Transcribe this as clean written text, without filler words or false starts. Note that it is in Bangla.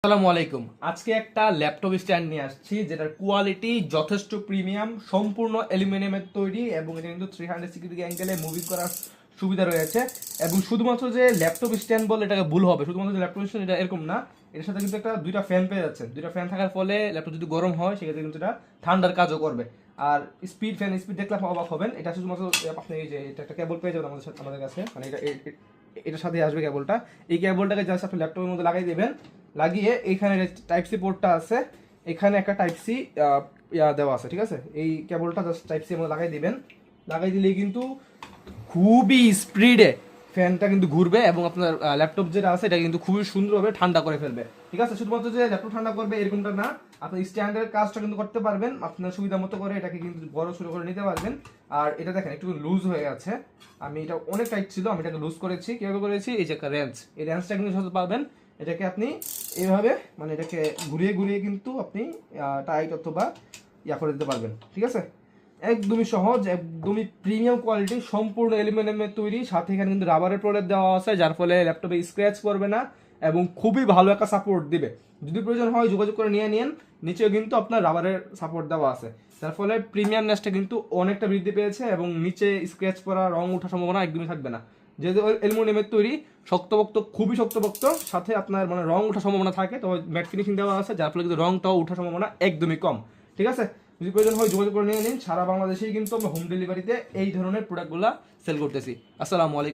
আসসালামু আলাইকুম। আজকে একটা ল্যাপটপ স্ট্যান্ড নিয়ে আসছি যেটার কোয়ালিটি যথেষ্ট প্রিমিয়াম, সম্পূর্ণ অ্যালুমিনিয়ামের তৈরি এবং এটা কিন্তু 360 অ্যাঙ্গেলে মুভিং করার সুবিধা রয়েছে। এবং শুধুমাত্র যে ল্যাপটপ স্ট্যান্ড বলে এটাকে ভুল হবে, শুধুমাত্র যে ল্যাপটপ স্ট্যান্ড এটা এরকম না। এটার সাথে কিন্তু দুইটা ফ্যান পেয়ে যাচ্ছেন। দুইটা ফ্যান থাকার ফলে ল্যাপটপ যদি গরম হয় সেক্ষেত্রে কিন্তু এটা ঠান্ডার কাজও করবে। আর ফ্যান স্পিড দেখলে আপনি অবাক হবেন। এটা শুধুমাত্র আপনি এই যে এটা একটা কেবল পেয়ে যাবেন আমাদের কাছে, মানে এটার সাথে আসবে কেবলটা। এই কেবলটাকে জাস্ট আপনি ল্যাপটপের মধ্যে লাগাই দেবেন। লাগিয়ে এইখানে টাইপ সি পোর্টটা আছে, এখানে একটা টাইপ সি দেওয়া আছে, ঠিক আছে। এই কেবলটা জাস্ট টাইপ সি মধ্যে লাগাই দিবেন। লাগাই দিলেই কিন্তু খুবই স্পিডে ফ্যানটা কিন্তু ঘুরবে এবং আপনার ল্যাপটপ যেটা আছে এটা কিন্তু খুবই সুন্দরভাবে ঠান্ডা করে ফেলবে, ঠিক আছে। শুধুমাত্র যে ল্যাপটপ ঠান্ডা করবে এরকমটা না, আপনি স্ট্যান্ডার্ড কাজটা কিন্তু করতে পারবেন আপনার সুবিধা মতো করে। এটাকে কিন্তু বড় শুরু করে নিতে পারবেন। আর এটা দেখেন একটু লুজ হয়ে গেছে, আমি এটা অনেক টাইট ছিল, আমি এটাকে লুজ করেছি। কিভাবে করেছি? এই যে একটা রেঞ্জ, এই রেঞ্জটা কিন্তু সহজে পাবেন। এটাকে আপনি এইভাবে মানে এটাকে ঘুরিয়ে ঘুরিয়ে কিন্তু আপনি টাইট অথবা করে দিতে পারবেন, ঠিক আছে। একদমই সহজ, একদমই প্রিমিয়াম কোয়ালিটি, সম্পূর্ণ অ্যালুমিনিয়ামের তৈরি। সাথে এখানে কিন্তু রাবারের প্রলেপ দেওয়া আছে, যার ফলে ল্যাপটপে স্ক্র্যাচ করবে না এবং খুবই ভালো একটা সাপোর্ট দিবে। যদি প্রয়োজন হয় যোগাযোগ করে নিয়ে নিন। নিচেও কিন্তু আপনার রাবারের সাপোর্ট দেওয়া আছে, যার ফলে প্রিমিয়ামনেসটা কিন্তু অনেকটা বৃদ্ধি পেয়েছে এবং নিচে স্ক্র্যাচ করা, রং ওঠার সম্ভাবনা একদমই থাকবে না। যেহেতু অ্যালুমিনিয়ামের তৈরি, শক্তপোক্ত, খুবই শক্তপোক্ত, সাথে আপনার মানে রং ওঠার সম্ভাবনা থাকে, তবে ম্যাট ফিনিশিং দেওয়া আছে, যার ফলে কিন্তু রংটাও ওঠার সম্ভাবনা একদমই কম, ঠিক আছে। যদি প্রয়োজন হয় যোগাযোগ করে নিয়ে নিন। সারা বাংলাদেশেই কিন্তু আমরা হোম ডেলিভারিতে এই ধরনের প্রোডাক্টগুলো সেল করতেছি। আসসালামু আলাইকুম।